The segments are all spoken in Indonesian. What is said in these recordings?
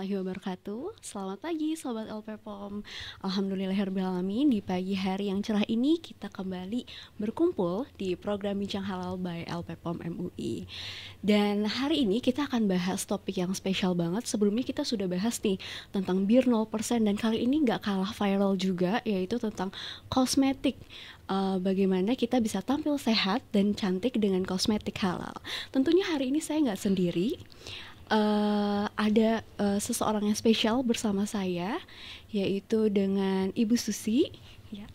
warahmatullahi wabarakatuh. Selamat pagi Sobat LPPOM. Alhamdulillahirrahmanirrahim, di pagi hari yang cerah ini kita kembali berkumpul di program Bincang Halal by LPPOM MUI. Dan hari ini kita akan bahas topik yang spesial banget. Sebelumnya kita sudah bahas nih tentang bir 0%, dan kali ini gak kalah viral juga, yaitu tentang kosmetik. Bagaimana kita bisa tampil sehat dan cantik dengan kosmetik halal. Tentunya hari ini saya nggak sendiri, ada seseorang yang spesial bersama saya, yaitu dengan Ibu Susi. Ya.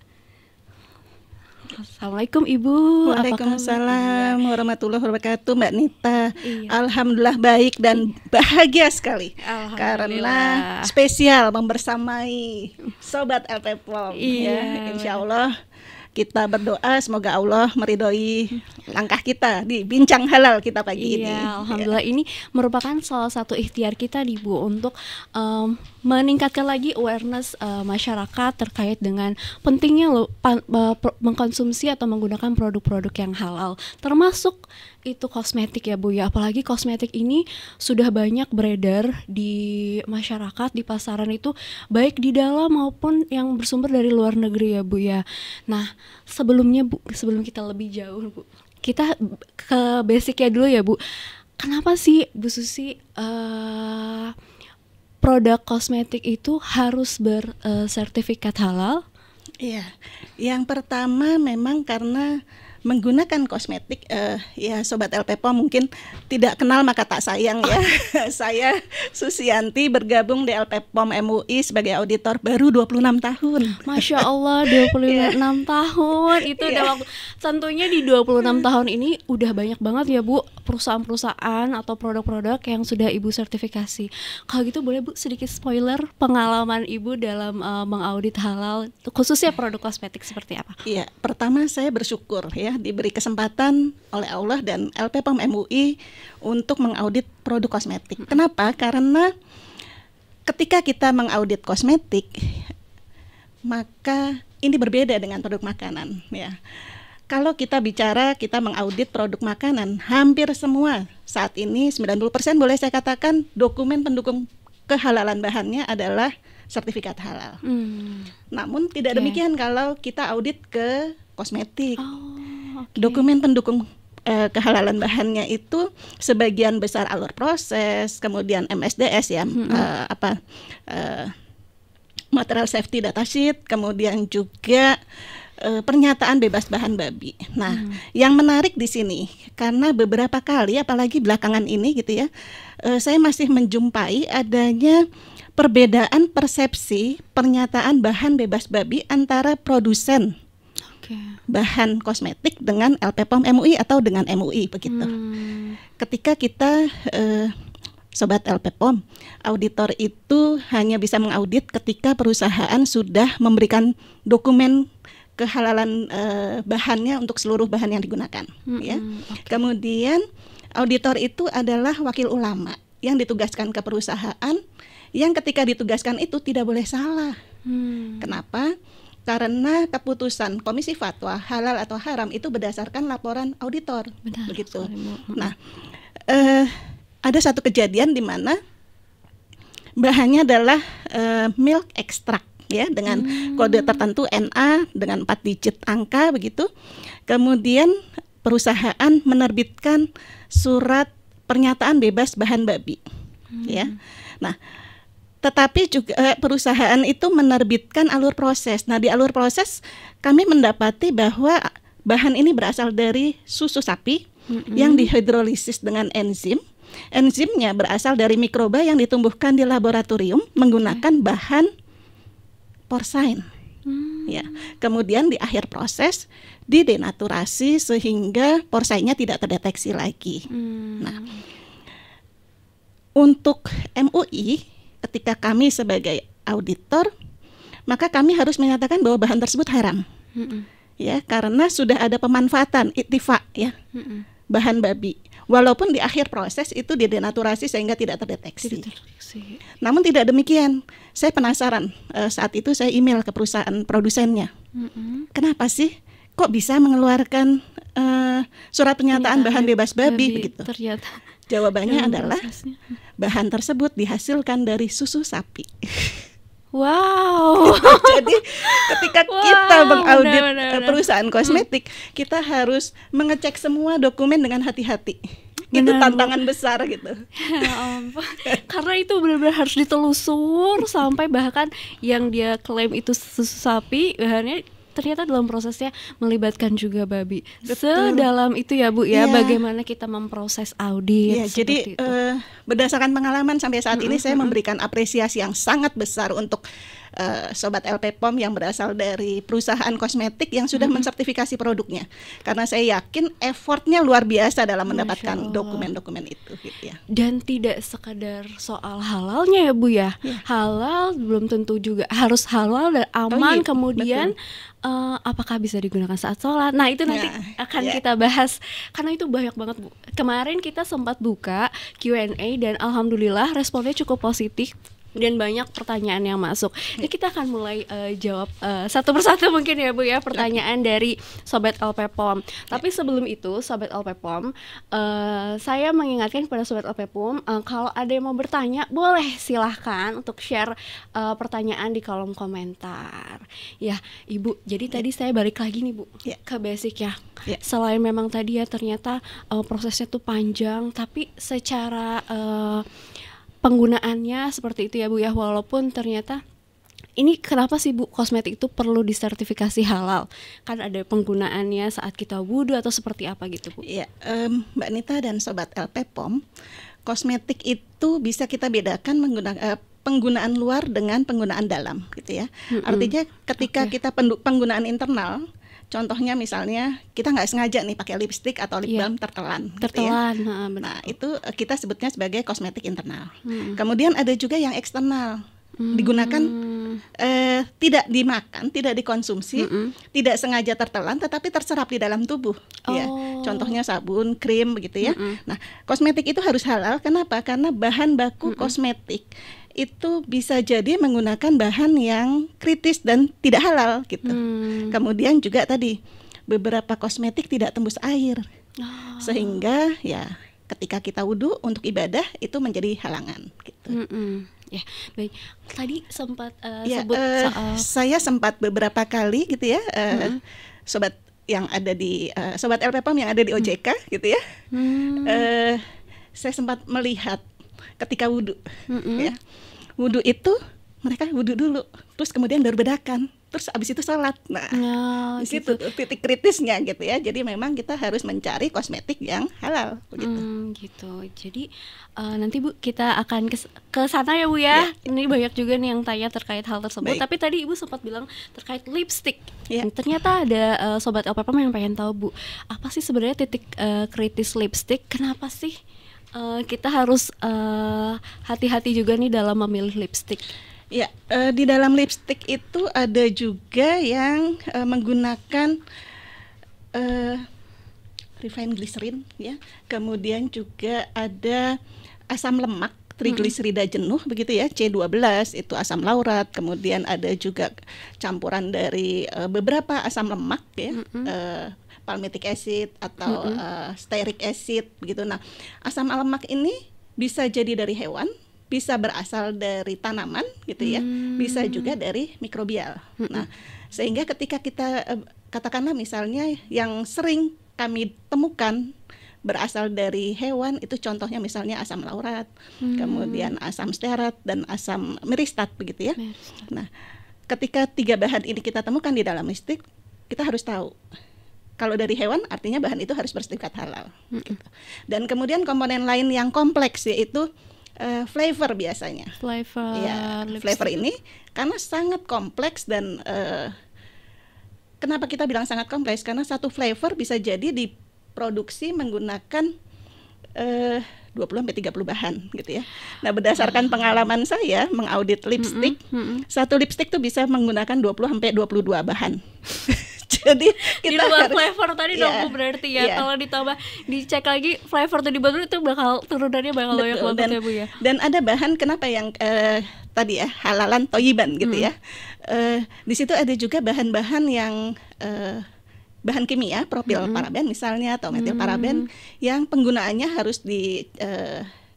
Assalamualaikum Ibu. Waalaikumsalam warahmatullahi wabarakatuh, Mbak Nita. Iya. Alhamdulillah baik dan bahagia sekali karena spesial membersamai Sobat LPPOM. Iya. Ya, insya Allah kita berdoa semoga Allah meridhoi langkah kita di Bincang Halal kita pagi ini. Alhamdulillah, ini merupakan salah satu ikhtiar kita nih Bu untuk meningkatkan lagi awareness masyarakat terkait dengan pentingnya mengkonsumsi atau menggunakan produk-produk yang halal, termasuk itu kosmetik ya Bu ya. Apalagi kosmetik ini sudah banyak beredar di masyarakat, di pasaran itu, baik di dalam maupun yang bersumber dari luar negeri ya Bu ya. Nah, sebelumnya Bu, sebelum kita lebih jauh Bu, kita ke basicnya dulu ya Bu. Kenapa sih Bu Susi produk kosmetik itu harus bersertifikat halal? Iya, yang pertama memang karena menggunakan kosmetik, ya Sobat LPPOM mungkin tidak kenal maka tak sayang ya. Saya Susianti bergabung di LPPOM MUI sebagai auditor baru 26 tahun. Masya Allah, 26 tahun. Itu udah waktu. Tentunya di 26 tahun ini udah banyak banget ya Bu perusahaan-perusahaan atau produk-produk yang sudah Ibu sertifikasi. Kalau gitu boleh Bu sedikit spoiler pengalaman Ibu dalam mengaudit halal, khususnya produk kosmetik seperti apa? Iya, pertama saya bersyukur ya diberi kesempatan oleh Allah dan LPPOM MUI untuk mengaudit produk kosmetik. Kenapa? Karena ketika kita mengaudit kosmetik, maka ini berbeda dengan produk makanan ya. Kalau kita bicara kita mengaudit produk makanan, hampir semua saat ini 90% boleh saya katakan dokumen pendukung kehalalan bahannya adalah sertifikat halal. Namun tidak demikian kalau kita audit ke kosmetik. Dokumen pendukung kehalalan bahannya itu sebagian besar alur proses, kemudian MSDS ya, material safety data sheet, kemudian juga pernyataan bebas bahan babi. Nah, yang menarik di sini karena beberapa kali, apalagi belakangan ini gitu ya, saya masih menjumpai adanya perbedaan persepsi pernyataan bahan bebas babi antara produsen bahan kosmetik dengan LPPOM MUI atau dengan MUI begitu. Ketika kita Sobat LPPOM, auditor itu hanya bisa mengaudit ketika perusahaan sudah memberikan dokumen kehalalan bahannya untuk seluruh bahan yang digunakan. Ya. Kemudian auditor itu adalah wakil ulama yang ditugaskan ke perusahaan, yang ketika ditugaskan itu tidak boleh salah. Kenapa? Karena keputusan Komisi Fatwa halal atau haram itu berdasarkan laporan auditor. Benar, begitu. Nah, ada satu kejadian di mana bahannya adalah milk extract ya, dengan kode tertentu NA dengan 4 digit angka begitu. Kemudian perusahaan menerbitkan surat pernyataan bebas bahan babi. Ya. Nah, tetapi juga perusahaan itu menerbitkan alur proses. Nah, di alur proses kami mendapati bahwa bahan ini berasal dari susu sapi yang dihidrolisis dengan enzim. Enzimnya berasal dari mikroba yang ditumbuhkan di laboratorium menggunakan bahan porcine. Ya. Kemudian di akhir proses didenaturasi sehingga porcine-nya tidak terdeteksi lagi. Nah, untuk MUI ketika kami sebagai auditor, maka kami harus menyatakan bahwa bahan tersebut haram, ya, karena sudah ada pemanfaatan ittifaq ya, bahan babi. Walaupun di akhir proses itu didenaturasi sehingga tidak terdeteksi. Namun tidak demikian, saya penasaran. Saat itu saya email ke perusahaan produsennya. Kenapa sih kok bisa mengeluarkan surat pernyataan bahan bebas babi begitu? Ternyata Jawabannya dalam adalah prosesnya? bahan tersebut dihasilkan dari susu sapi. Wow. Jadi ketika Wow, kita mengaudit benar. perusahaan kosmetik, kita harus mengecek semua dokumen dengan hati-hati. Itu Benar, Bu. tantangan besar gitu. Ya ampun. Karena itu benar-benar harus ditelusur sampai bahkan yang dia klaim itu susu sapi, bahannya ternyata dalam prosesnya melibatkan juga babi. Betul. Sedalam itu ya Bu ya, Iya. bagaimana kita memproses audit Iya, jadi seperti itu. berdasarkan pengalaman sampai saat ini saya memberikan apresiasi yang sangat besar untuk Sobat LP POM yang berasal dari perusahaan kosmetik yang sudah mensertifikasi produknya. Karena saya yakin effortnya luar biasa dalam Masya mendapatkan Allah. dokumen-dokumen itu gitu ya. Dan tidak sekadar soal halalnya ya Bu ya. Iya. Halal belum tentu juga harus halal dan aman. iya, Kemudian apakah bisa digunakan saat sholat? Nah itu nanti Nah, akan ya. kita bahas karena itu banyak banget Bu. Kemarin kita sempat buka Q&A dan alhamdulillah responnya cukup positif dan banyak pertanyaan yang masuk. Ini kita akan mulai jawab satu persatu mungkin ya Bu ya, pertanyaan dari Sobat LP POM. Tapi sebelum itu Sobat LP POM, saya mengingatkan kepada Sobat LP POM, kalau ada yang mau bertanya boleh silahkan untuk share pertanyaan di kolom komentar. Ya Ibu, jadi tadi saya balik lagi nih Bu Ya. ke basic ya. Ya. Selain memang tadi ya ternyata prosesnya tuh panjang, tapi secara penggunaannya seperti itu ya Bu ya, walaupun ternyata ini kenapa sih Bu kosmetik itu perlu disertifikasi halal? Kan ada penggunaannya saat kita wudhu atau seperti apa gitu Bu? Iya, Mbak Nita dan Sobat LP POM, kosmetik itu bisa kita bedakan menggunakan penggunaan luar dengan penggunaan dalam gitu ya. Artinya ketika kita penggunaan internal, contohnya misalnya kita nggak sengaja nih pakai lipstik atau lip balm tertelan, gitu ya. Tertelan, benar. Nah itu kita sebutnya sebagai kosmetik internal. Kemudian ada juga yang eksternal, digunakan tidak dimakan, tidak dikonsumsi, tidak sengaja tertelan, tetapi terserap di dalam tubuh. Ya, contohnya sabun, krim, begitu ya. Nah kosmetik itu harus halal. Kenapa? Karena bahan baku kosmetik itu bisa jadi menggunakan bahan yang kritis dan tidak halal gitu. Kemudian juga tadi beberapa kosmetik tidak tembus air, sehingga ya ketika kita wudhu untuk ibadah itu menjadi halangan gitu. Ya baik. Tadi sempat Ya, sebut soal saya sempat beberapa kali gitu ya, sobat yang ada di Sobat LP POM yang ada di OJK gitu ya, saya sempat melihat ketika wudhu, ya wudhu itu mereka wudhu dulu, terus kemudian baru bedakan, terus abis itu sholat. Nah, di situ tuh titik kritisnya gitu ya. Jadi memang kita harus mencari kosmetik yang halal begitu. Gitu. Jadi nanti Bu kita akan ke sana ya Bu ya. Ini banyak juga nih yang tanya terkait hal tersebut. Baik. Tapi tadi Ibu sempat bilang terkait lipstick. Ya. Ternyata ada Sobat LPPM yang pengen tahu Bu, apa sih sebenarnya titik kritis lipstick? Kenapa sih kita harus hati-hati juga nih dalam memilih lipstick? Ya, di dalam lipstick itu ada juga yang menggunakan refined glycerin ya. Kemudian juga ada asam lemak trigliserida jenuh begitu ya, C12 itu asam laurat. Kemudian ada juga campuran dari beberapa asam lemak ya. Palmitic acid atau stearic acid begitu. Nah, asam lemak ini bisa jadi dari hewan, bisa berasal dari tanaman gitu ya, bisa juga dari mikrobial. Nah, sehingga ketika kita katakanlah misalnya yang sering kami temukan berasal dari hewan itu contohnya misalnya asam laurat, kemudian asam stearat dan asam myristat begitu ya. Nah, ketika tiga bahan ini kita temukan di dalam lipstik, kita harus tahu kalau dari hewan artinya bahan itu harus bersertifikat halal. Gitu. Dan kemudian komponen lain yang kompleks yaitu flavor biasanya. Flavor ini karena sangat kompleks dan kenapa kita bilang sangat kompleks? Karena satu flavor bisa jadi diproduksi menggunakan 20-30 bahan gitu ya. Nah, berdasarkan pengalaman saya mengaudit lipstik, satu lipstik tuh bisa menggunakan 20-22 bahan. Jadi kita di luar flavor tadi dong Bu berarti ya. Kalau ditambah dicek lagi flavor tadi baru itu bakal turunannya bakal banyak banget ya Bu ya. Dan ada bahan kenapa yang tadi ya halalan toyiban gitu ya. Di situ ada juga bahan-bahan yang bahan kimia propil paraben misalnya atau metil paraben yang penggunaannya harus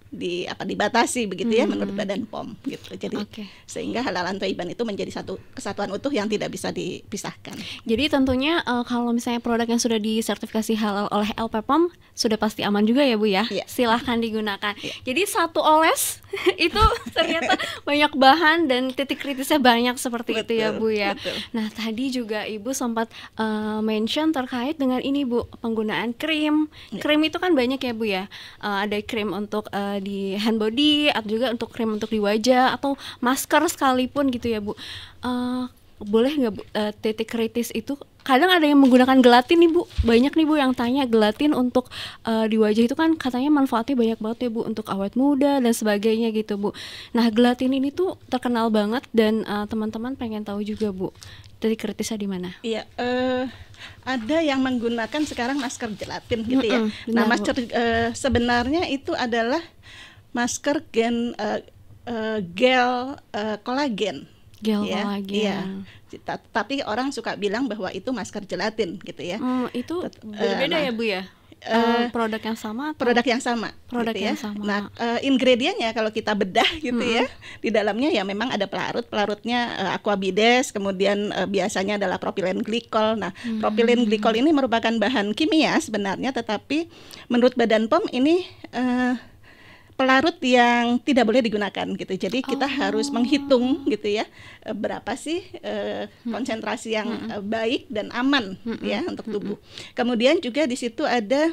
dibatasi begitu ya menurut Badan POM gitu. Jadi sehingga halalan thayyiban itu menjadi satu kesatuan utuh yang tidak bisa dipisahkan. Jadi tentunya kalau misalnya produk yang sudah disertifikasi halal oleh LPPOM sudah pasti aman juga ya Bu ya. Silahkan digunakan. Jadi satu oles itu ternyata banyak bahan dan titik kritisnya banyak seperti itu ya Bu ya. Nah tadi juga Ibu sempat mention terkait dengan ini Bu, penggunaan krim. Krim itu kan banyak ya Bu ya. Ada krim untuk di hand body atau juga untuk krim untuk di wajah atau masker sekalipun gitu ya Bu. Boleh nggak Bu, titik kritis itu kadang ada yang menggunakan gelatin nih Bu, banyak nih Bu yang tanya gelatin untuk di wajah itu kan katanya manfaatnya banyak banget ya Bu untuk awet muda dan sebagainya gitu Bu. Nah gelatin ini tuh terkenal banget dan teman-teman pengen tahu juga Bu, titik kritisnya di mana? Iya, ada yang menggunakan sekarang masker gelatin gitu ya. Nah masker sebenarnya itu adalah masker gel kolagen. Gel kolagen. Tapi orang suka bilang bahwa itu masker gelatin gitu ya. Itu berbeda ya Bu ya? Produk yang sama atau? Produk yang sama. Produk gitu yang ya. sama. Nah, ingredientnya kalau kita bedah gitu ya, di dalamnya ya memang ada pelarutnya aquabides, kemudian biasanya adalah propilen glikol. Nah, propilen glikol ini merupakan bahan kimia sebenarnya, tetapi menurut Badan POM ini pelarut yang tidak boleh digunakan gitu. Jadi kita harus menghitung gitu ya berapa sih konsentrasi yang baik dan aman ya untuk tubuh. Kemudian juga di situ ada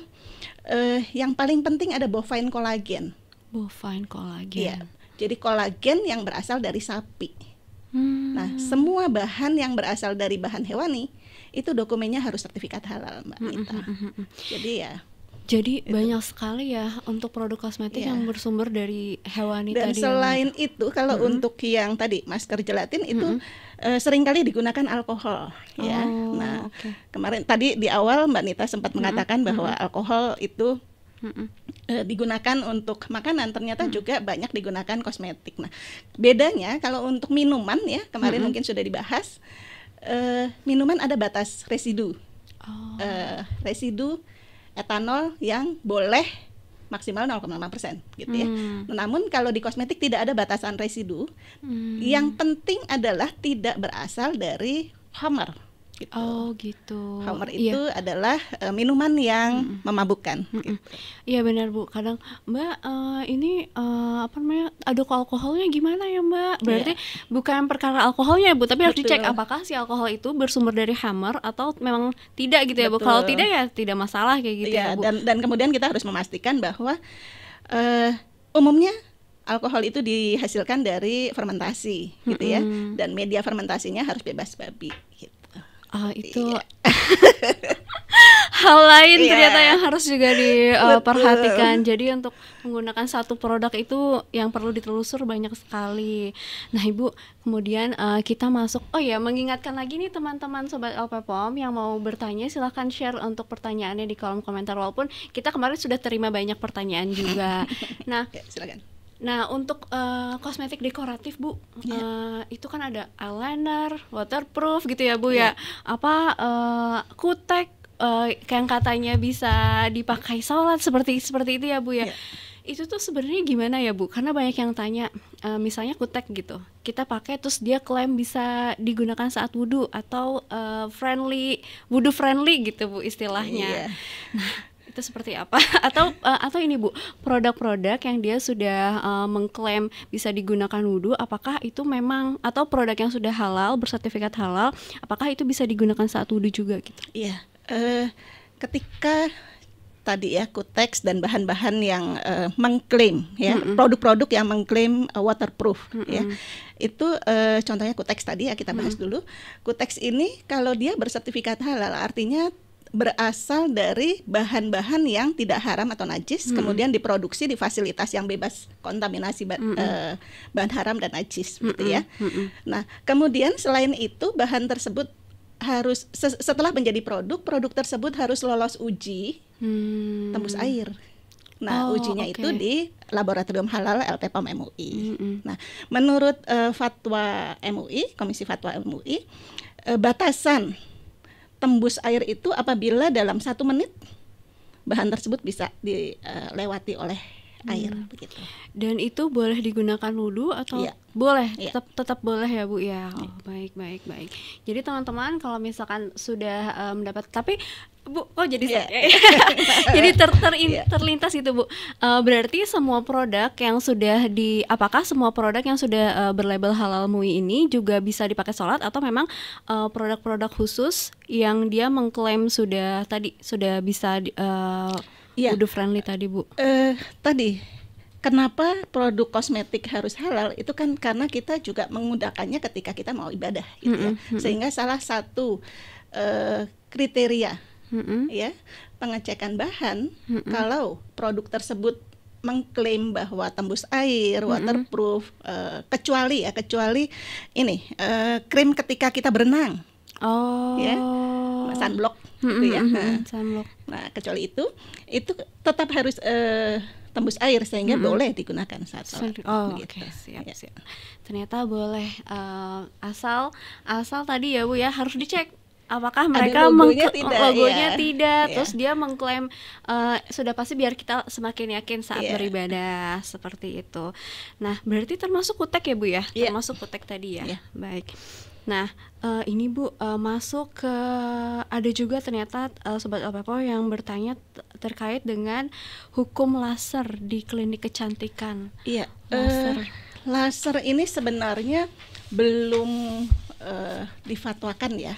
yang paling penting ada bovine kolagen. Bovine kolagen. Ya. Jadi kolagen yang berasal dari sapi. Nah, semua bahan yang berasal dari bahan hewani itu dokumennya harus sertifikat halal, Mbak Nita. Jadi banyak sekali ya untuk produk kosmetik yang bersumber dari hewani dan tadi. Dan selain itu kalau untuk yang tadi masker gelatin itu seringkali digunakan alkohol ya. Nah, kemarin tadi di awal Mbak Nita sempat mengatakan bahwa alkohol itu digunakan untuk makanan, ternyata juga banyak digunakan kosmetik. Nah, bedanya kalau untuk minuman ya, kemarin mungkin sudah dibahas, minuman ada batas residu. Residu etanol yang boleh maksimal 0,5% gitu ya. Namun kalau di kosmetik tidak ada batasan residu. Yang penting adalah tidak berasal dari homer. Gitu. Oh gitu. Homer itu adalah minuman yang memabukkan. Gitu. Iya benar Bu. Kadang Mbak ini apa namanya aduk alkoholnya gimana ya Mbak? Berarti bukan perkara alkoholnya Bu, tapi harus dicek apakah si alkohol itu bersumber dari homer atau memang tidak gitu ya Bu. Kalau tidak ya tidak masalah kayak gitu ya Bu. Dan kemudian kita harus memastikan bahwa umumnya alkohol itu dihasilkan dari fermentasi gitu ya. Dan media fermentasinya harus bebas babi gitu. Itu hal lain ternyata yang harus juga diperhatikan. Jadi untuk menggunakan satu produk itu yang perlu ditelusur banyak sekali. Nah Ibu, kemudian kita masuk, mengingatkan lagi nih teman-teman Sobat LPPOM yang mau bertanya, silahkan share untuk pertanyaannya di kolom komentar. Walaupun kita kemarin sudah terima banyak pertanyaan juga. Nah, silakan. Nah untuk kosmetik dekoratif Bu, itu kan ada eyeliner, waterproof gitu ya Bu ya. Apa kutek yang katanya bisa dipakai sholat seperti itu ya Bu ya. Itu tuh sebenarnya gimana ya Bu? Karena banyak yang tanya, misalnya kutek gitu, kita pakai terus dia klaim bisa digunakan saat wudhu atau wudhu friendly gitu Bu istilahnya. Nah itu seperti apa? Atau ini Bu, produk-produk yang dia sudah mengklaim bisa digunakan wudhu, apakah itu memang, atau produk yang sudah halal, bersertifikat halal, apakah itu bisa digunakan saat wudhu juga gitu? Iya, ketika tadi ya Kutex dan bahan-bahan yang mengklaim ya, produk-produk yang mengklaim waterproof ya. Itu contohnya Kutex tadi ya kita bahas dulu. Kutex ini kalau dia bersertifikat halal artinya berasal dari bahan-bahan yang tidak haram atau najis, kemudian diproduksi di fasilitas yang bebas kontaminasi bahan haram dan najis gitu ya. Nah, kemudian selain itu bahan tersebut harus setelah menjadi produk tersebut harus lolos uji tembus air. Nah, ujinya itu di Laboratorium Halal LPPOM MUI. Nah, menurut fatwa MUI, Komisi Fatwa MUI, batasan tembus air itu apabila dalam 1 menit bahan tersebut bisa dilewati oleh air begitu. Dan itu boleh digunakan wudhu atau Iya. boleh? Iya. Tetap boleh ya Bu ya. Oh, baik. Jadi teman-teman kalau misalkan sudah mendapat, tapi Bu, jadi jadi terlintas itu Bu. Berarti semua produk yang sudah apakah semua produk yang sudah berlabel halal MUI ini juga bisa dipakai sholat, atau memang produk-produk khusus yang dia mengklaim sudah bisa wudhu friendly tadi Bu? Tadi kenapa produk kosmetik harus halal itu kan karena kita juga menggunakannya ketika kita mau ibadah gitu ya. Sehingga salah satu kriteria ya pengecekan bahan kalau produk tersebut mengklaim bahwa tembus air, waterproof, kecuali ini krim ketika kita berenang. Ya, sunblock gitu ya. Sunblock. Nah, kecuali itu tetap harus tembus air sehingga boleh digunakan saat sholat. Oke, siap. Ternyata boleh, asal tadi ya Bu ya, harus dicek apakah mereka logonya tidak, terus dia mengklaim sudah pasti, biar kita semakin yakin saat beribadah seperti itu. Nah, berarti termasuk kutek ya Bu ya? Termasuk kutek tadi ya. Baik. Nah, ini Bu, masuk ke, ada juga ternyata Sobat LPPOM yang bertanya terkait dengan hukum laser di klinik kecantikan. Iya, laser ini sebenarnya belum difatwakan ya.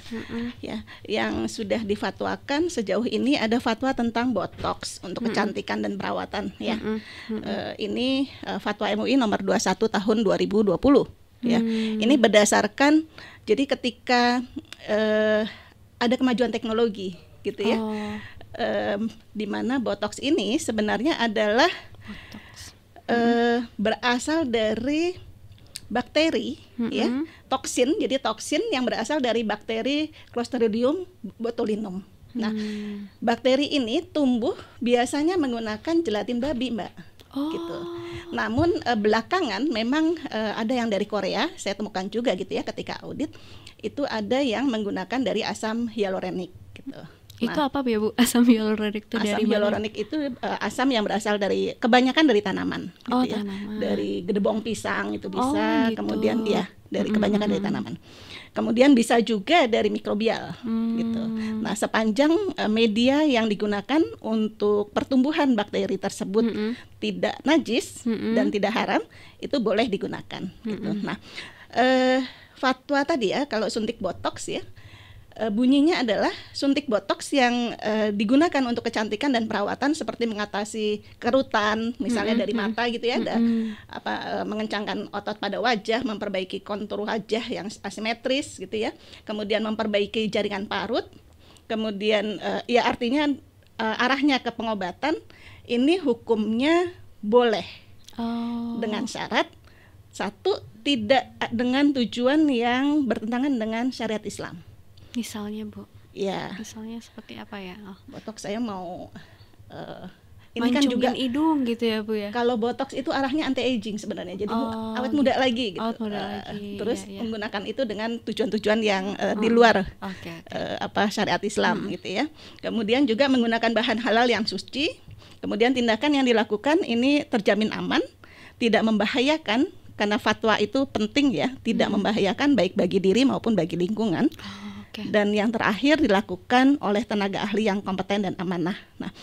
Ya, yang sudah difatwakan sejauh ini ada fatwa tentang botox untuk kecantikan dan perawatan ya. Ini fatwa MUI nomor 21 tahun 2020 ya. Ini berdasarkan, jadi ketika ada kemajuan teknologi gitu ya. Di mana botox ini sebenarnya adalah berasal dari bakteri ya, toksin. Jadi toksin yang berasal dari bakteri Clostridium botulinum. Nah, bakteri ini tumbuh biasanya menggunakan gelatin babi, Mbak. Gitu. Namun belakangan memang ada yang dari Korea, saya temukan juga gitu ya ketika audit, itu ada yang menggunakan dari asam hyaluronik gitu. Itu apa ya Bu? Asam hyaluronik itu dari mana? Asam hyaluronik itu asam yang berasal dari, kebanyakan dari tanaman gitu ya. Tanaman. Dari gedebong pisang itu bisa, gitu. Kemudian dari kebanyakan dari tanaman. Kemudian bisa juga dari mikrobial gitu. Nah, sepanjang media yang digunakan untuk pertumbuhan bakteri tersebut tidak najis dan tidak haram, itu boleh digunakan gitu. Nah, fatwa tadi ya, kalau suntik botox ya, bunyinya adalah suntik botox yang digunakan untuk kecantikan dan perawatan seperti mengatasi kerutan misalnya dari mata gitu ya, mengencangkan otot pada wajah, memperbaiki kontur wajah yang asimetris gitu ya, kemudian memperbaiki jaringan parut, kemudian ya artinya arahnya ke pengobatan, ini hukumnya boleh dengan syarat satu, tidak dengan tujuan yang bertentangan dengan syariat Islam. Misalnya Bu? Ya. Misalnya seperti apa ya? Botox saya mau ini kan juga hidung gitu ya Bu ya? Kalau botox itu arahnya anti aging sebenarnya, jadi awet muda lagi gitu. Terus menggunakan itu dengan tujuan-tujuan yang di luar syariat Islam gitu ya. Kemudian juga menggunakan bahan halal yang suci. Kemudian tindakan yang dilakukan ini terjamin aman, tidak membahayakan, karena fatwa itu penting ya, tidak membahayakan baik bagi diri maupun bagi lingkungan. Dan yang terakhir dilakukan oleh tenaga ahli yang kompeten dan amanah. Nah,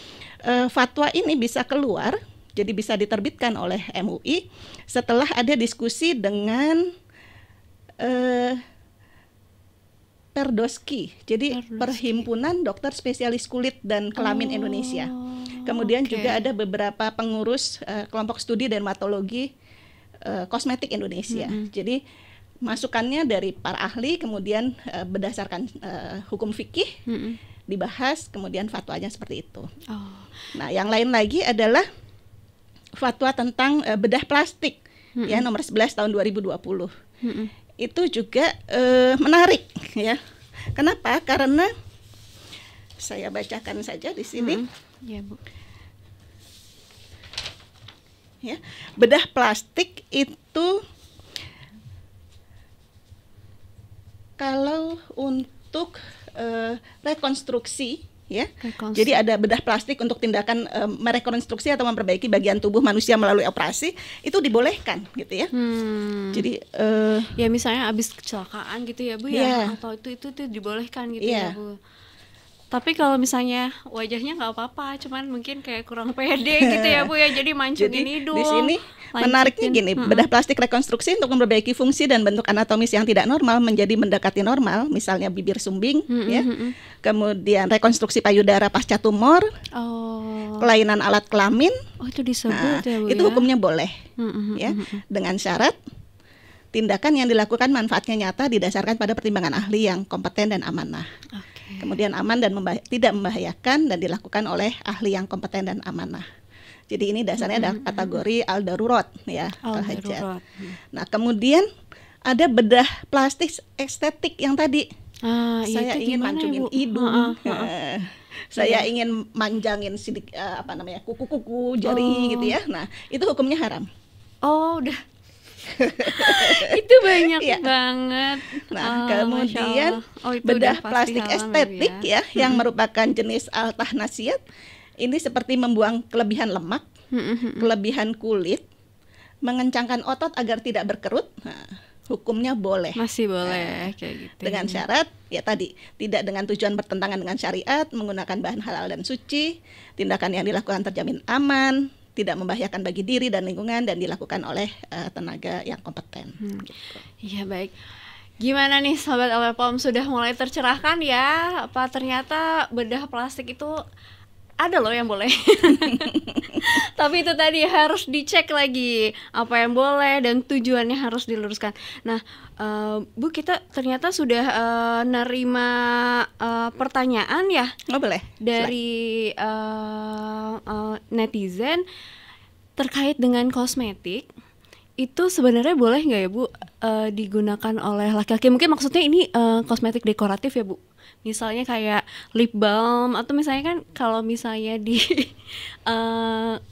fatwa ini bisa keluar, jadi bisa diterbitkan oleh MUI setelah ada diskusi dengan Perdoski, jadi Perhimpunan Dokter Spesialis Kulit dan Kelamin Indonesia. Kemudian juga ada beberapa pengurus kelompok studi dermatologi kosmetik Indonesia. Jadi masukannya dari para ahli, kemudian berdasarkan hukum fikih dibahas, kemudian fatwanya seperti itu. Nah, yang lain lagi adalah fatwa tentang bedah plastik ya, nomor 11 tahun 2020. Itu juga menarik ya. Kenapa? Karena saya bacakan saja di sini. Ya, Bu. Ya, bedah plastik itu kalau untuk rekonstruksi ya. Rekonstruksi. Jadi ada bedah plastik untuk tindakan merekonstruksi atau memperbaiki bagian tubuh manusia melalui operasi, itu dibolehkan gitu ya. Jadi ya misalnya abis kecelakaan gitu ya Bu ya, atau itu dibolehkan gitu ya Bu. Tapi kalau misalnya wajahnya nggak apa-apa, cuman mungkin kayak kurang pede gitu ya Bu ya, jadi mancungin hidung. Di sini menariknya gini, bedah plastik rekonstruksi untuk memperbaiki fungsi dan bentuk anatomis yang tidak normal menjadi mendekati normal, misalnya bibir sumbing, ya. Kemudian rekonstruksi payudara pasca tumor, kelainan alat kelamin. Oh itu disebut ya Bu itu ya? hukumnya boleh, ya, dengan syarat tindakan yang dilakukan manfaatnya nyata didasarkan pada pertimbangan ahli yang kompeten dan amanah. Kemudian aman dan tidak membahayakan dan dilakukan oleh ahli yang kompeten dan amanah. Jadi ini dasarnya ada kategori al-darurat ya, al-hajat. Nah, kemudian ada bedah plastik estetik yang tadi. Saya ingin mancungin hidung. Saya ingin manjangin sidik kuku-kuku jari gitu ya. Nah, itu hukumnya haram. Oh, udah. Itu banyak banget. Nah, kemudian bedah plastik estetik ya, yang merupakan jenis al-tahnasiyat. Ini seperti membuang kelebihan lemak, kelebihan kulit, mengencangkan otot agar tidak berkerut. Nah, hukumnya boleh. Masih boleh kayak gitu. Dengan syarat ya tadi, tidak dengan tujuan bertentangan dengan syariat, menggunakan bahan halal dan suci, tindakan yang dilakukan terjamin aman, tidak membahayakan bagi diri dan lingkungan, dan dilakukan oleh tenaga yang kompeten. Iya baik. Gimana nih Sobat LPPOM, sudah mulai tercerahkan ya? Apa ternyata bedah plastik itu ada loh yang boleh. Tapi itu tadi harus dicek lagi apa yang boleh dan tujuannya harus diluruskan. Nah, Bu, kita ternyata sudah nerima pertanyaan ya. Boleh. Dari netizen terkait dengan kosmetik. Itu sebenarnya boleh nggak ya Bu digunakan oleh laki-laki? Mungkin maksudnya ini kosmetik dekoratif ya Bu? Misalnya kayak lip balm, atau misalnya kan kalau misalnya di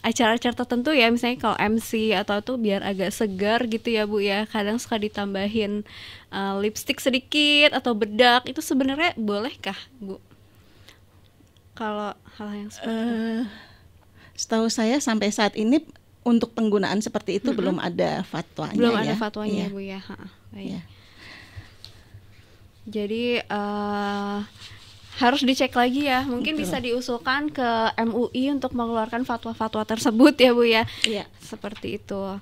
acara-acara tertentu ya, misalnya kalau MC atau tuh biar agak segar gitu ya Bu ya, kadang suka ditambahin lipstick sedikit atau bedak, itu sebenarnya bolehkah Bu? Kalau hal yang seperti itu? Setahu saya sampai saat ini untuk penggunaan seperti itu belum ada fatwanya. Belum ada fatwanya Bu ya. Baik. Jadi harus dicek lagi ya. Mungkin bisa diusulkan ke MUI untuk mengeluarkan fatwa-fatwa tersebut ya Bu ya. Iya. Seperti itu.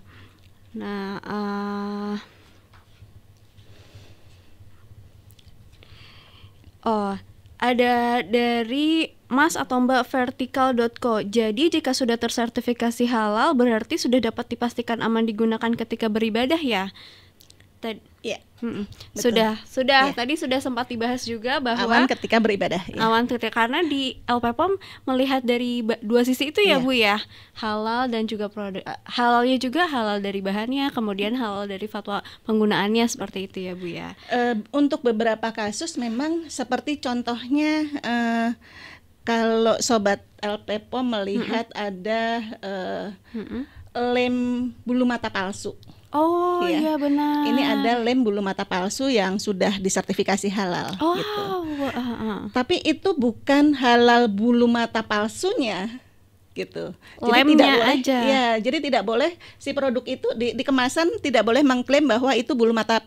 Nah, ada dari Mas atau Mbak vertikal.co. Jadi jika sudah tersertifikasi halal berarti sudah dapat dipastikan aman digunakan ketika beribadah ya. Sudah. Tadi sudah sempat dibahas juga bahwa aman ketika beribadah. Aman ketika, karena di LPPOM melihat dari dua sisi itu ya Bu ya, halal dan juga produk halalnya juga halal dari bahannya, kemudian halal dari fatwa penggunaannya, seperti itu ya Bu ya. Untuk beberapa kasus memang seperti contohnya kalau Sobat LPPOM melihat ada lem bulu mata palsu. Oh iya benar. Ini ada lem bulu mata palsu yang sudah disertifikasi halal gitu. Tapi itu bukan halal bulu mata palsunya gitu. Jadi lemnya tidak boleh, aja. Ya, jadi tidak boleh si produk itu di kemasan tidak boleh mengklaim bahwa itu bulu mata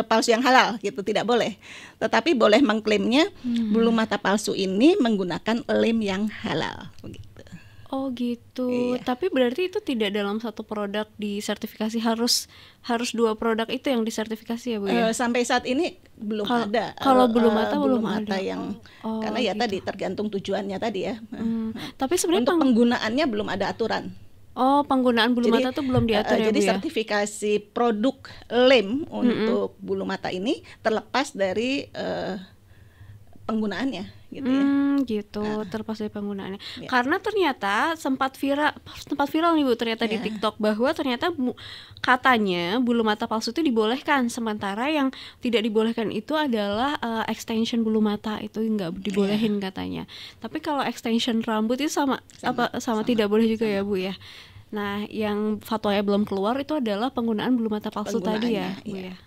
palsu yang halal gitu, tidak boleh. Tetapi boleh mengklaimnya bulu mata palsu ini menggunakan lem yang halal begitu. Oh gitu. Tapi berarti itu tidak dalam satu produk disertifikasi, harus dua produk itu yang disertifikasi ya Bu ya? Sampai saat ini belum ada. Kalau bulu mata belum ada. Karena ya gitu. Tadi tergantung tujuannya tadi ya. Tapi sebenarnya untuk penggunaannya belum ada aturan. Oh, penggunaan bulu mata tuh belum diatur ya Bu ya? Jadi sertifikasi produk lem untuk bulu mata ini terlepas dari penggunaannya gitu ya. Gitu, terlepas dari penggunaannya. Karena ternyata sempat viral nih Bu ternyata di TikTok bahwa ternyata katanya bulu mata palsu itu dibolehkan, sementara yang tidak dibolehkan itu adalah extension bulu mata, itu nggak dibolehin katanya. Tapi kalau extension rambut itu sama tidak boleh juga ya Bu ya. Nah, yang fatwanya belum keluar itu adalah penggunaan bulu mata palsu tadi ya Bu ya.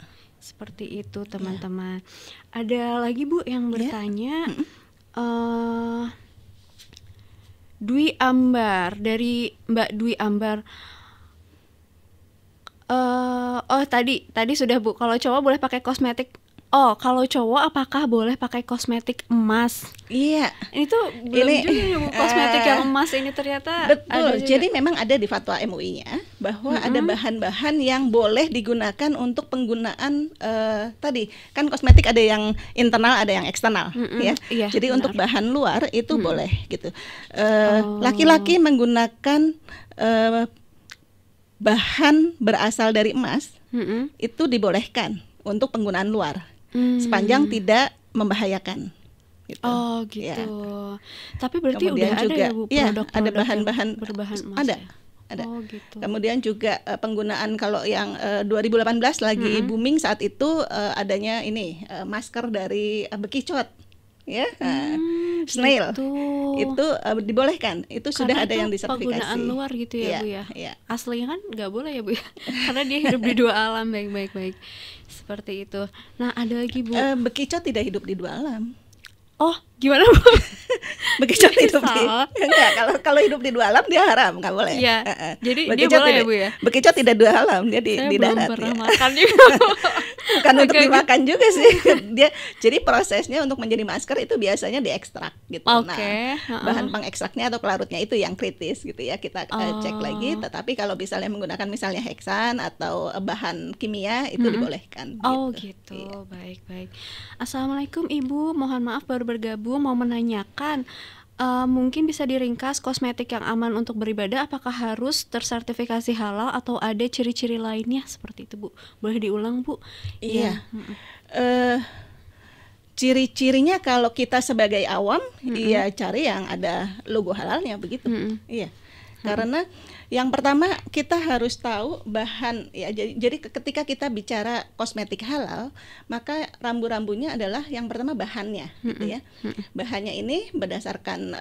Seperti itu teman-teman. Ada lagi Bu yang bertanya, Dwi Ambar, dari Mbak Dwi Ambar. Tadi sudah Bu. Kalau cowok boleh pakai kosmetik. Kalau cowok apakah boleh pakai kosmetik emas? Iya. Ini tuh belum juga ya Bu, kosmetik yang emas ini ternyata. Betul. Ada juga. Jadi memang ada di fatwa MUI-nya bahwa ada bahan-bahan yang boleh digunakan untuk penggunaan tadi kan kosmetik ada yang internal, ada yang eksternal, ya. Iya, jadi benar. untuk bahan luar itu boleh gitu. Laki-laki menggunakan bahan berasal dari emas itu dibolehkan untuk penggunaan luar. Sepanjang tidak membahayakan. Gitu. Oh gitu. Ya. Tapi berarti Kemudian udah juga, ada ya Bu produk-produk ada bahan-bahan yang berbahan emas. Ada. Oh gitu. Kemudian juga penggunaan kalau yang 2018 lagi booming saat itu adanya ini masker dari bekicot, ya, snail. Gitu. Itu dibolehkan. Itu sudah Karena ada itu yang disertifikasi. penggunaan luar gitu ya, Iya, Bu ya. iya. Aslinya kan nggak boleh ya Bu ya. Karena dia hidup di dua alam. Baik. Seperti itu. Nah ada lagi Bu. Bekicot tidak hidup di dua alam. Oh gimana Bu? Bekicot hidup di Salah. enggak, kalau hidup di dua alam dia haram, nggak boleh. Iya. Jadi dia Bekicot boleh ya tidak, Bu ya. Bekicot tidak dua alam, dia di Saya belum darat. pernah Ya. makan juga. Bukan untuk Oke. dimakan juga sih. Dia jadi prosesnya untuk menjadi masker itu biasanya diekstrak gitu. Oke, Nah, bahan pengekstraknya atau pelarutnya itu yang kritis gitu ya. Kita cek lagi. Tetapi kalau misalnya menggunakan misalnya heksan atau bahan kimia itu dibolehkan. Oh gitu. gitu, baik. Assalamualaikum Ibu, mohon maaf baru bergabung, mau menanyakan mungkin bisa diringkas kosmetik yang aman untuk beribadah apakah harus tersertifikasi halal atau ada ciri-ciri lainnya seperti itu Bu? Boleh diulang Bu? Iya. Ciri-cirinya kalau kita sebagai awam ya cari yang ada logo halalnya begitu. Iya. Karena yang pertama kita harus tahu bahan ya, jadi ketika kita bicara kosmetik halal maka rambu-rambunya adalah yang pertama bahannya gitu ya. Bahannya ini berdasarkan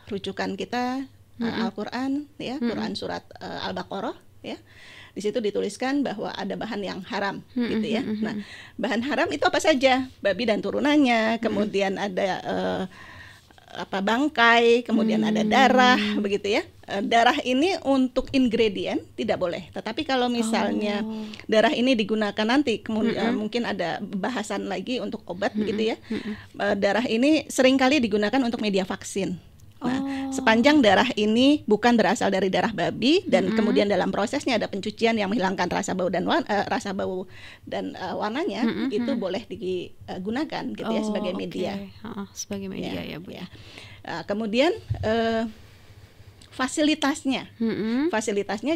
rujukan kita Al-Qur'an ya, Quran surat Al-Baqarah ya. Di situ dituliskan bahwa ada bahan yang haram gitu ya. Nah, bahan haram itu apa saja? Babi dan turunannya, kemudian ada bangkai, kemudian ada darah begitu ya. Darah ini untuk ingredient tidak boleh. Tetapi kalau misalnya darah ini digunakan nanti kemudian mungkin ada bahasan lagi untuk obat begitu ya. Darah ini seringkali digunakan untuk media vaksin. Nah, sepanjang darah ini bukan berasal dari darah babi dan kemudian dalam prosesnya ada pencucian yang menghilangkan rasa bau dan warnanya, itu boleh digunakan gitu ya sebagai media. Sebagai media ya Bu ya. Kemudian fasilitasnya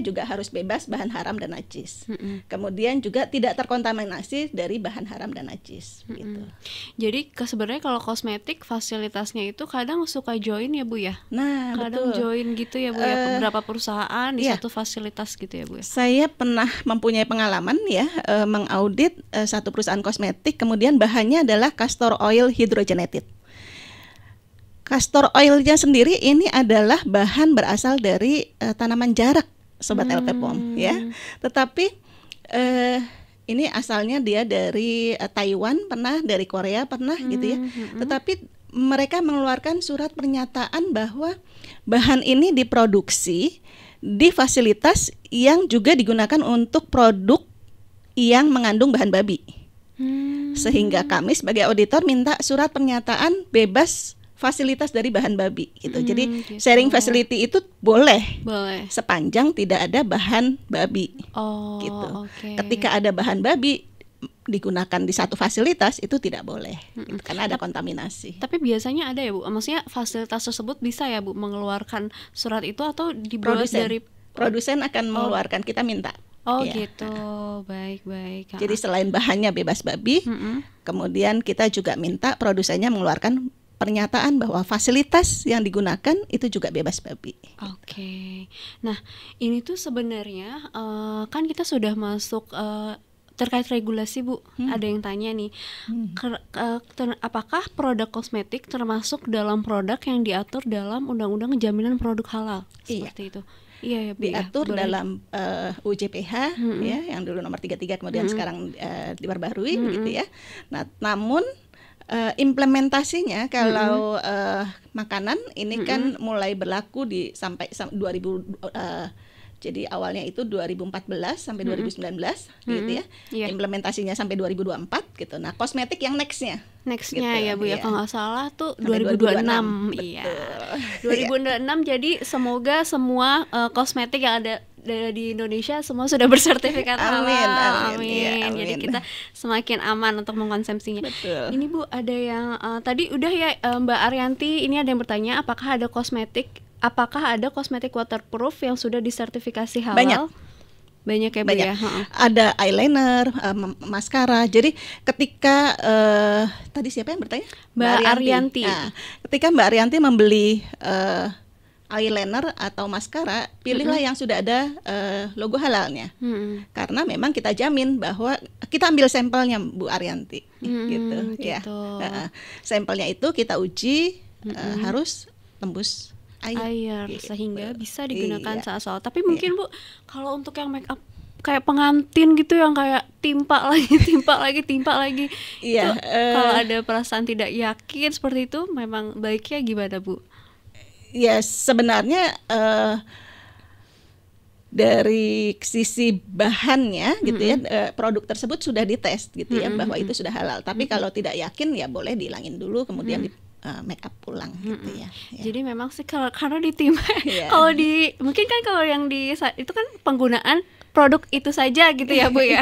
juga harus bebas bahan haram dan najis. Kemudian juga tidak terkontaminasi dari bahan haram dan najis gitu. Jadi sebenarnya kalau kosmetik fasilitasnya itu kadang suka join ya Bu ya. Nah, kadang betul. join gitu ya Bu ya, beberapa perusahaan di satu fasilitas gitu ya Bu ya. Saya pernah mempunyai pengalaman ya mengaudit satu perusahaan kosmetik, kemudian bahannya adalah castor oil hydrogenated. Castor oilnya sendiri ini adalah bahan berasal dari tanaman jarak, Sobat LPPOM ya. Tetapi ini asalnya dia dari Taiwan pernah, dari Korea pernah gitu ya. Tetapi mereka mengeluarkan surat pernyataan bahwa bahan ini diproduksi di fasilitas yang juga digunakan untuk produk yang mengandung bahan babi. Sehingga kami sebagai auditor minta surat pernyataan bebas fasilitas dari bahan babi gitu. Jadi gitu. sharing facility itu boleh sepanjang tidak ada bahan babi gitu. Ketika ada bahan babi digunakan di satu fasilitas itu tidak boleh gitu, karena ada kontaminasi. Tapi biasanya ada ya Bu, maksudnya fasilitas tersebut bisa ya Bu mengeluarkan surat itu atau dibuat dari produsen akan mengeluarkan, kita minta. Gitu, baik. Jadi selain bahannya bebas babi, kemudian kita juga minta produsennya mengeluarkan pernyataan bahwa fasilitas yang digunakan itu juga bebas babi. Oke. Nah, ini tuh sebenarnya kan kita sudah masuk terkait regulasi Bu. Ada yang tanya nih, apakah produk kosmetik termasuk dalam produk yang diatur dalam Undang-Undang Jaminan Produk Halal? Seperti itu. Iya ya, Bu, diatur boleh. dalam UJPH ya, yang dulu nomor 33 kemudian sekarang diperbarui begitu ya. Nah, namun implementasinya kalau makanan ini kan mulai berlaku sampai 2000, jadi awalnya itu 2014 sampai 2019 gitu ya. Iya. Implementasinya sampai 2024 gitu. Nah, kosmetik yang nextnya Nextnya gitu, ya Bu ya, iya. kalau nggak salah tuh Sampai 2026. 2026, Iya. betul. 2026 jadi semoga semua kosmetik yang ada di Indonesia semua sudah bersertifikat halal. Amin, Amin. iya, amin. Jadi kita semakin aman untuk mengkonsumsinya. Betul. Ini Bu ada yang tadi udah ya Mbak Arianti, ini ada yang bertanya apakah ada kosmetik waterproof yang sudah disertifikasi halal? Banyak ya Bu Banyak. ya. Ada eyeliner, maskara. Jadi ketika tadi siapa yang bertanya? Mbak Arianti. Nah, ketika Mbak Arianti membeli eyeliner atau maskara, pilihlah yang sudah ada logo halalnya. Karena memang kita jamin bahwa kita ambil sampelnya Bu Arianti, gitu ya. Sampelnya itu kita uji harus tembus air Gitu. Sehingga bisa digunakan Iya. saat sholat. Tapi mungkin Bu, kalau untuk yang make up kayak pengantin gitu yang kayak timpa lagi Iya, itu kalau ada perasaan tidak yakin seperti itu memang baiknya gimana Bu? Ya sebenarnya dari sisi bahannya gitu ya, produk tersebut sudah dites gitu ya, bahwa itu sudah halal. Tapi kalau tidak yakin ya boleh dihilangin dulu kemudian di make up pulang gitu ya. Jadi memang sih karena ditimpa Iya. mungkin kan kalau yang itu kan penggunaan produk itu saja gitu ya Bu ya.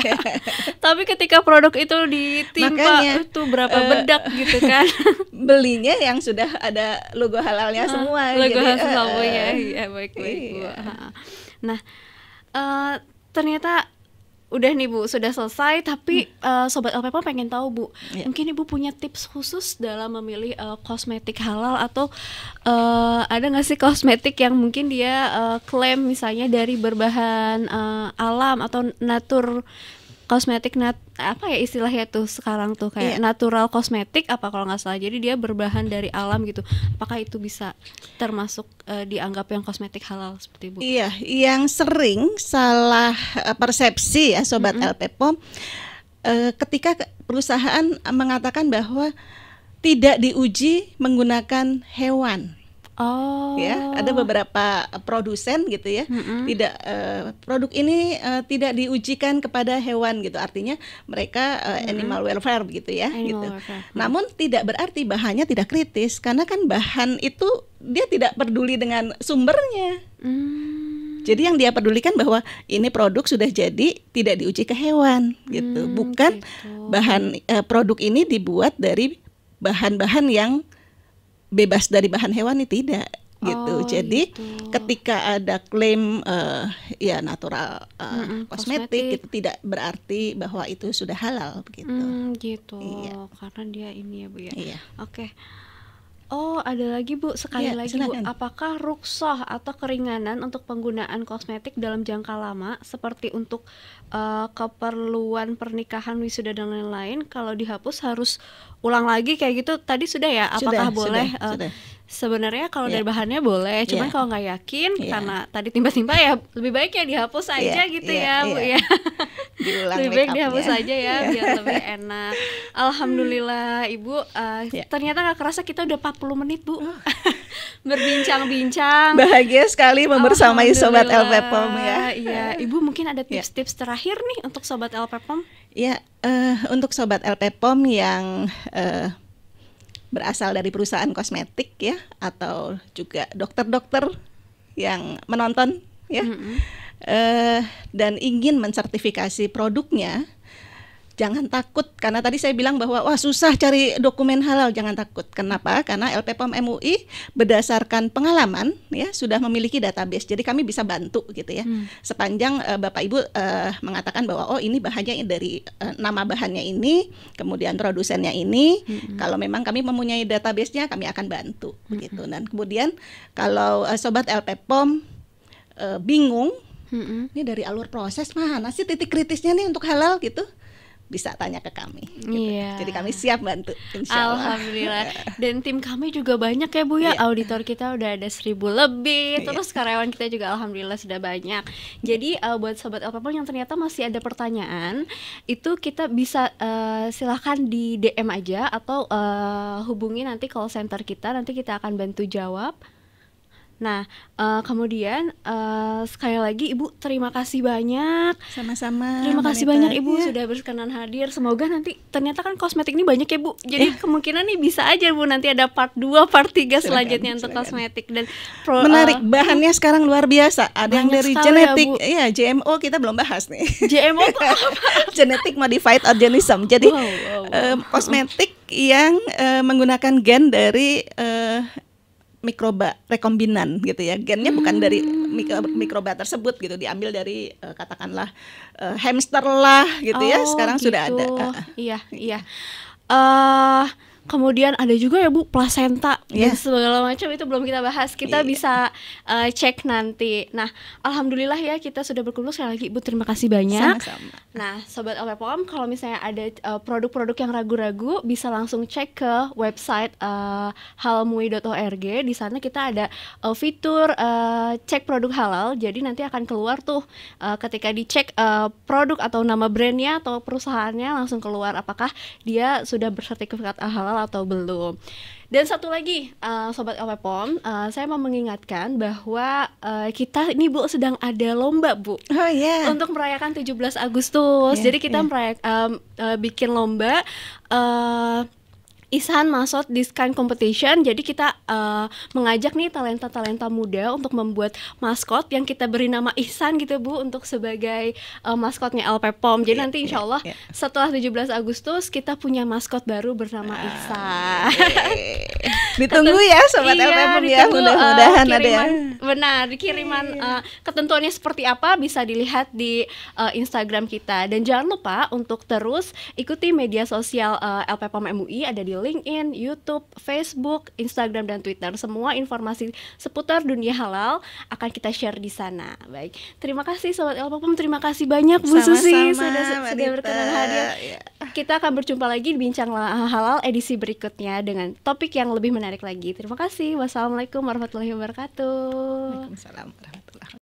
Tapi ketika produk itu ditimpa Makanya, itu berapa bedak gitu kan. Belinya yang sudah ada logo halalnya semua. Logo jadi, halal semuanya. Iya, baik Bu. Nah, ternyata udah nih Bu, sudah selesai. Tapi Sobat LPPOM pengen tahu Bu, mungkin Ibu punya tips khusus dalam memilih kosmetik halal atau ada nggak sih kosmetik yang mungkin dia klaim misalnya dari berbahan alam atau kosmetik apa ya istilahnya tuh sekarang tuh kayak natural kosmetik apa kalau nggak salah, jadi dia berbahan dari alam gitu, apakah itu bisa termasuk dianggap yang kosmetik halal seperti Bu? Iya, yang sering salah persepsi ya Sobat LPPOM, ketika perusahaan mengatakan bahwa tidak diuji menggunakan hewan. Ya, ada beberapa produsen gitu ya, tidak produk ini tidak diujikan kepada hewan gitu, artinya mereka animal welfare gitu ya, gitu. Namun tidak berarti bahannya tidak kritis, karena kan bahan itu dia tidak peduli dengan sumbernya. Jadi yang dia pedulikan bahwa ini produk sudah jadi tidak diuji ke hewan gitu, bukan bahan produk ini dibuat dari bahan-bahan yang bebas dari bahan hewani, tidak gitu. Jadi ketika ada klaim ya natural kosmetik itu tidak berarti bahwa itu sudah halal begitu. Gitu. Karena dia ini ya Bu ya. Iya. Oke. Oh, ada lagi Bu, sekali lagi silakan. Bu, apakah rukhsah atau keringanan untuk penggunaan kosmetik dalam jangka lama seperti untuk keperluan pernikahan, wisuda dan lain-lain, kalau dihapus harus ulang lagi kayak gitu tadi sudah ya? Apakah boleh? Sudah. Sebenarnya kalau dari bahannya boleh, cuman kalau nggak yakin karena tadi timpa-timpa ya lebih baik ya dihapus aja gitu ya Bu ya. Diulang lebih baik dihapus aja ya biar lebih enak. Alhamdulillah Ibu, ternyata nggak kerasa kita udah 40 menit Bu berbincang-bincang. Bahagia sekali membersamai Sobat LPPOM ya. Iya, Ibu mungkin ada tips-tips terakhir nih untuk Sobat LPPOM? Ya, untuk Sobat LPPOM yang berasal dari perusahaan kosmetik ya, atau juga dokter-dokter yang menonton ya, dan ingin mensertifikasi produknya, jangan takut, karena tadi saya bilang bahwa wah susah cari dokumen halal. Jangan takut. Kenapa? Karena LPPOM MUI berdasarkan pengalaman ya sudah memiliki database. Jadi kami bisa bantu gitu ya. Sepanjang Bapak Ibu mengatakan bahwa oh ini bahannya dari nama bahannya ini, kemudian produsennya ini. Kalau memang kami mempunyai database-nya, kami akan bantu begitu. Dan kemudian kalau Sobat LPPOM bingung, ini dari alur proses mana sih titik kritisnya nih untuk halal gitu. bisa tanya ke kami. Gitu. Iya. Jadi kami siap bantu, insya Allah. Alhamdulillah. Dan tim kami juga banyak ya Bu ya. Auditor kita udah ada 1.000 lebih. Terus karyawan kita juga alhamdulillah sudah banyak. Jadi buat sobat LPPOM yang ternyata masih ada pertanyaan, itu kita bisa silahkan di DM aja atau hubungi nanti call center kita. Nanti kita akan bantu jawab. Nah, kemudian sekali lagi Ibu terima kasih banyak. Sama-sama. Terima kasih Manita. banyak Ibu sudah berkenan hadir. Semoga nanti ternyata kan kosmetik ini banyak ya Bu. Jadi kemungkinan nih bisa aja Bu nanti ada part 2, part 3 selanjutnya untuk kosmetik dan menarik. Bahannya sekarang luar biasa. Ada yang dari genetik, ya, GMO kita belum bahas nih. GMO itu apa? Genetic Modified Organism. Jadi kosmetik yang menggunakan gen dari mikroba rekombinan gitu ya, gennya bukan dari mikroba tersebut gitu, diambil dari katakanlah hamster lah gitu ya, sekarang gitu. Sudah ada. Iya. Kemudian ada juga ya Bu plasenta dan segala macam, itu belum kita bahas. Kita bisa cek nanti. Nah, alhamdulillah ya kita sudah berkumpul. Sekali lagi Ibu terima kasih banyak. Sama-sama. Nah, sobat LPPOM, kalau misalnya ada produk-produk yang ragu-ragu bisa langsung cek ke website halalmui.org. Di sana kita ada fitur cek produk halal. Jadi nanti akan keluar tuh ketika dicek produk atau nama brandnya atau perusahaannya langsung keluar apakah dia sudah bersertifikat halal atau belum. Dan satu lagi sobat LPPOM, saya mau mengingatkan bahwa kita ini Bu sedang ada lomba Bu. Oh iya. Untuk merayakan 17 Agustus. Jadi kita bikin lomba Ihsan Masot Discount Competition. Jadi kita mengajak nih talenta-talenta muda untuk membuat maskot yang kita beri nama Ihsan gitu Bu, untuk sebagai maskotnya LPPOM. Jadi nanti insya Allah setelah 17 Agustus kita punya maskot baru bernama Ihsan. Ditunggu ya sobat LPPOM ya, mudah-mudahan ada ya. Benar, kiriman ketentuannya seperti apa bisa dilihat di Instagram kita. Dan jangan lupa untuk terus ikuti media sosial LPPOM MUI, ada di LinkedIn, YouTube, Facebook, Instagram, dan Twitter. Semua informasi seputar dunia halal akan kita share di sana. Baik, terima kasih sobat LPPOM, terima kasih banyak Bu Susi sudah berkenan hadir. Kita akan berjumpa lagi di Bincang Halal edisi berikutnya dengan topik yang lebih menarik lagi. Terima kasih. Wassalamualaikum warahmatullahi wabarakatuh. Waalaikumsalam warahmatullahi wabarakatuh.